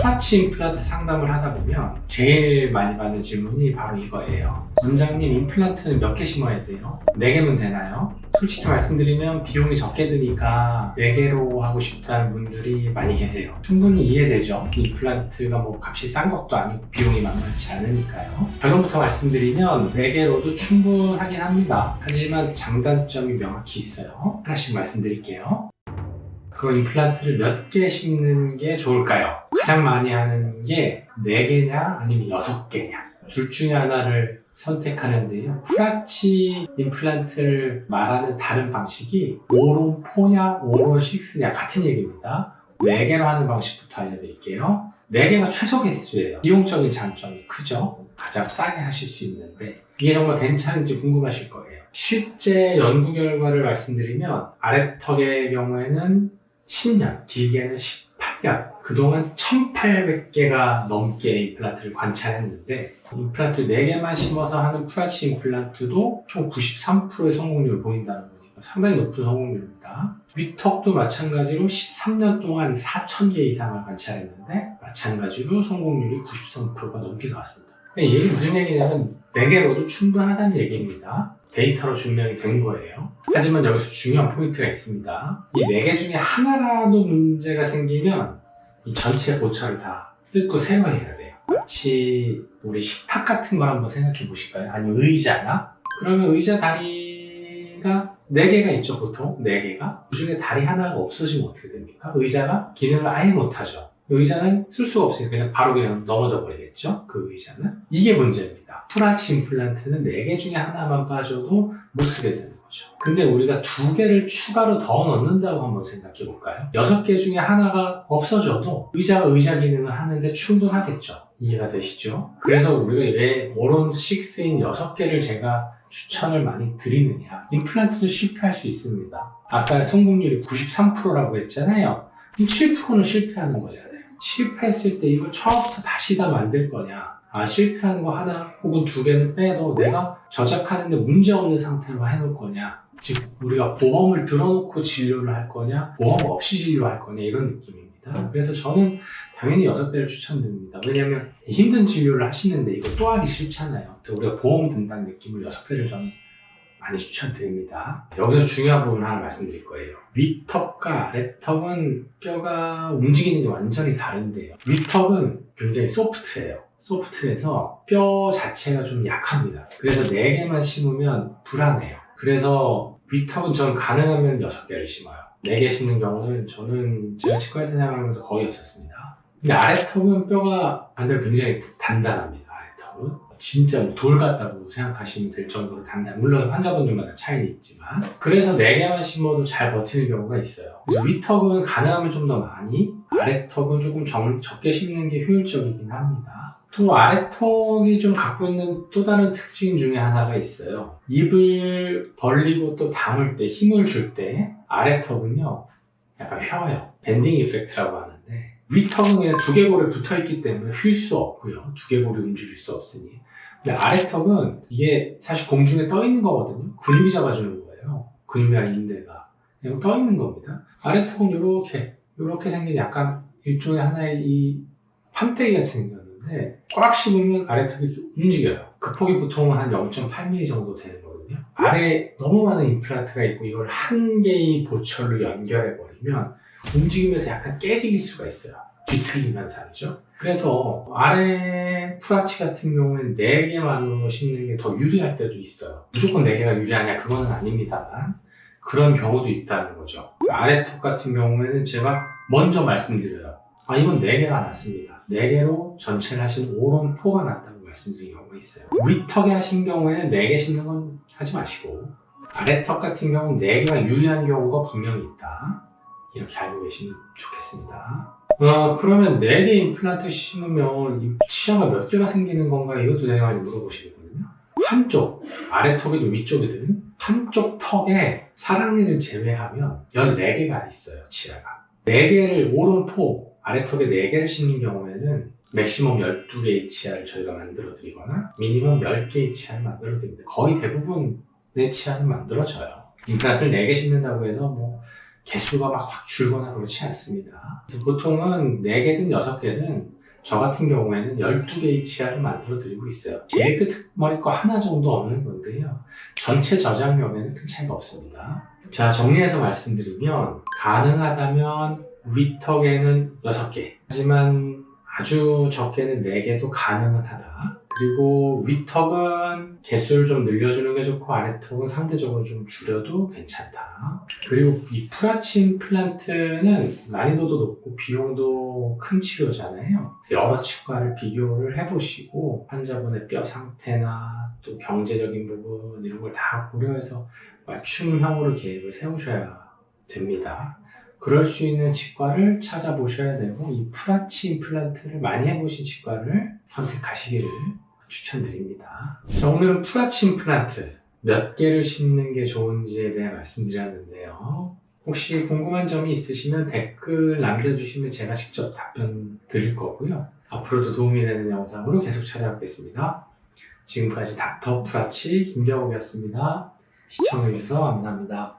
프라치 임플란트 상담을 하다 보면 제일 많이 받는 질문이 바로 이거예요. 원장님, 임플란트는 몇 개 심어야 돼요? 4개면 되나요? 솔직히 말씀드리면 비용이 적게 드니까 4개로 하고 싶다는 분들이 많이 계세요. 충분히 이해되죠? 임플란트가 뭐 값이 싼 것도 아니고 비용이 만만치 않으니까요. 결론부터 말씀드리면 4개로도 충분하긴 합니다. 하지만 장단점이 명확히 있어요. 하나씩 말씀드릴게요. 그 임플란트를 몇 개 심는 게 좋을까요? 가장 많이 하는 게 4개냐 아니면 6개냐, 둘 중에 하나를 선택하는데요. 프라치 임플란트를 말하는 다른 방식이 오론 4냐 오론 6냐 같은 얘기입니다. 4개로 하는 방식부터 알려드릴게요. 4개가 최소 개수예요. 비용적인 장점이 크죠. 가장 싸게 하실 수 있는데 이게 정말 괜찮은지 궁금하실 거예요. 실제 연구 결과를 말씀드리면 아래턱의 경우에는 10년, 길게는 18년, 그동안 1800개가 넘게 임플란트를 관찰했는데 임플란트를 4개만 심어서 하는 프라치 임플란트도 총 93%의 성공률을 보인다는 거니까 상당히 높은 성공률입니다. 위턱도 마찬가지로 13년 동안 4000개 이상을 관찰했는데 마찬가지로 성공률이 93%가 넘게 나왔습니다. 이게 무슨 얘기냐면 4개로도 충분하다는 얘기입니다. 데이터로 증명이 된 거예요. 하지만 여기서 중요한 포인트가 있습니다. 이 4개 중에 하나라도 문제가 생기면 이 전체 보철을 다 뜯고 새로 해야 돼요. 마치 우리 식탁 같은 걸 한번 생각해 보실까요? 아니면 의자나? 그러면 의자 다리가 4개가 있죠, 보통. 4개가. 그 중에 다리 하나가 없어지면 어떻게 됩니까? 의자가 기능을 아예 못하죠. 의자는 쓸 수가 없으니까 그냥 바로 그냥 넘어져 버리겠죠? 그 의자는. 이게 문제입니다. 프라치 임플란트는 4개 중에 하나만 빠져도 못 쓰게 되는 거죠. 근데 우리가 2개를 추가로 더 넣는다고 한번 생각해 볼까요? 6개 중에 하나가 없어져도 의자가 의자 기능을 하는데 충분하겠죠? 이해가 되시죠? 그래서 우리가 왜 오론 6인 6개를 제가 추천을 많이 드리느냐. 임플란트도 실패할 수 있습니다. 아까 성공률이 93%라고 했잖아요. 7%는 실패하는 거잖아요. 실패했을 때 이걸 처음부터 다시 다 만들 거냐, 실패하는 거 하나 혹은 2개는 빼도 내가 저작하는데 문제없는 상태로 해놓을 거냐, 즉 우리가 보험을 들어놓고 진료를 할 거냐 보험 없이 진료할 거냐 이런 느낌입니다. 그래서 저는 당연히 6개를 추천드립니다. 왜냐하면 힘든 진료를 하시는데 이거 또 하기 싫잖아요. 그래서 우리가 보험 든다는 느낌을 6개를 저는 많이 추천드립니다. 여기서 중요한 부분 하나 말씀드릴 거예요. 위턱과 아래턱은 뼈가 움직이는 게 완전히 다른데요. 위턱은 굉장히 소프트해요. 소프트해서 뼈 자체가 좀 약합니다. 그래서 4개만 심으면 불안해요. 그래서 위턱은 저는 가능하면 6개를 심어요. 4개 심는 경우는 저는 제가 치과에서 생활하면서 거의 없었습니다. 근데 아래턱은 뼈가 반대로 굉장히 단단합니다. 아래턱은. 진짜 돌 같다고 생각하시면 될 정도로 단단. 물론 환자분들마다 차이는 있지만. 그래서 4개만 심어도 잘 버티는 경우가 있어요. 그래서 위턱은 가능하면 좀 더 많이, 아래턱은 조금 적게 심는 게 효율적이긴 합니다. 또 아래턱이 좀 갖고 있는 또 다른 특징 중에 하나가 있어요. 입을 벌리고 또 다물 때, 힘을 줄 때 아래턱은요 약간 휘어요. 밴딩 이펙트라고 하는데 위턱은 그냥 두개골에 붙어있기 때문에 휠 수 없고요. 두개골이 움직일 수 없으니. 근데 아래턱은 이게 사실 공중에 떠 있는 거거든요. 근육이 잡아주는 거예요. 근육이랑 인대가. 그냥 떠 있는 겁니다. 아래턱은 이렇게 생긴 약간 일종의 하나의 이 판때기 같이 생겼는데 꽉 씹으면 아래턱이 이렇게 움직여요. 그 폭이 보통 한 0.8mm 정도 되는 거거든요. 아래에 너무 많은 임플란트가 있고 이걸 한 개의 보철로 연결해버리면 움직이면서 약간 깨질 수가 있어요. 뒤틀림 현상이죠. 그래서 아래 프라치 같은 경우에는 4개만으로 심는 게 더 유리할 때도 있어요. 무조건 4개가 유리하냐 그거는 아닙니다만 그런 경우도 있다는 거죠. 아래턱 같은 경우에는 제가 먼저 말씀드려요. 이건 4개가 낫습니다. 4개로 전체를 하신 오론 4가 낫다고 말씀드린 경우가 있어요. 위턱에 하신 경우에는 4개 심는 건 하지 마시고 아래턱 같은 경우는 4개가 유리한 경우가 분명히 있다. 이렇게 알고 계시면 좋겠습니다. 그러면 4개 임플란트 심으면 치아가 몇 개가 생기는 건가? 이것도 되게 많이 물어보시거든요. 한쪽, 아래턱이든 위쪽이든 한쪽 턱에 사랑니를 제외하면 14개가 있어요, 치아가. 4개를, 오른 4, 아래턱에 4개를 심는 경우에는 맥시멈 12개의 치아를 저희가 만들어 드리거나 미니멈 10개의 치아를 만들어 드립니다. 거의 대부분의 치아는 만들어져요. 임플란트를 4개 심는다고 해서 개수가 막 확 줄거나 그렇지 않습니다. 그래서 보통은 4개든 6개든 저 같은 경우에는 12개의 치아를 만들어 드리고 있어요. 제일 끝머리 거 하나 정도 없는 건데요. 전체 저장력에는 큰 차이가 없습니다. 자, 정리해서 말씀드리면 가능하다면 위턱에는 6개, 하지만 아주 적게는 4개도 가능은 하다. 그리고 위턱은 개수를 좀 늘려주는 게 좋고 아래턱은 상대적으로 좀 줄여도 괜찮다. 그리고 이 프라치 임플란트는 난이도도 높고 비용도 큰 치료잖아요. 그래서 여러 치과를 비교를 해보시고 환자분의 뼈 상태나 또 경제적인 부분 이런 걸 다 고려해서 맞춤형으로 계획을 세우셔야 됩니다. 그럴 수 있는 치과를 찾아보셔야 되고 이 프라치 임플란트를 많이 해보신 치과를 선택하시기를 추천드립니다. 자, 오늘은 프라치 임플란트 몇 개를 심는 게 좋은지에 대해 말씀드렸는데요. 혹시 궁금한 점이 있으시면 댓글 남겨주시면 제가 직접 답변 드릴 거고요. 앞으로도 도움이 되는 영상으로 계속 찾아오겠습니다. 지금까지 닥터 프라치 김경욱이었습니다. 시청해주셔서 감사합니다.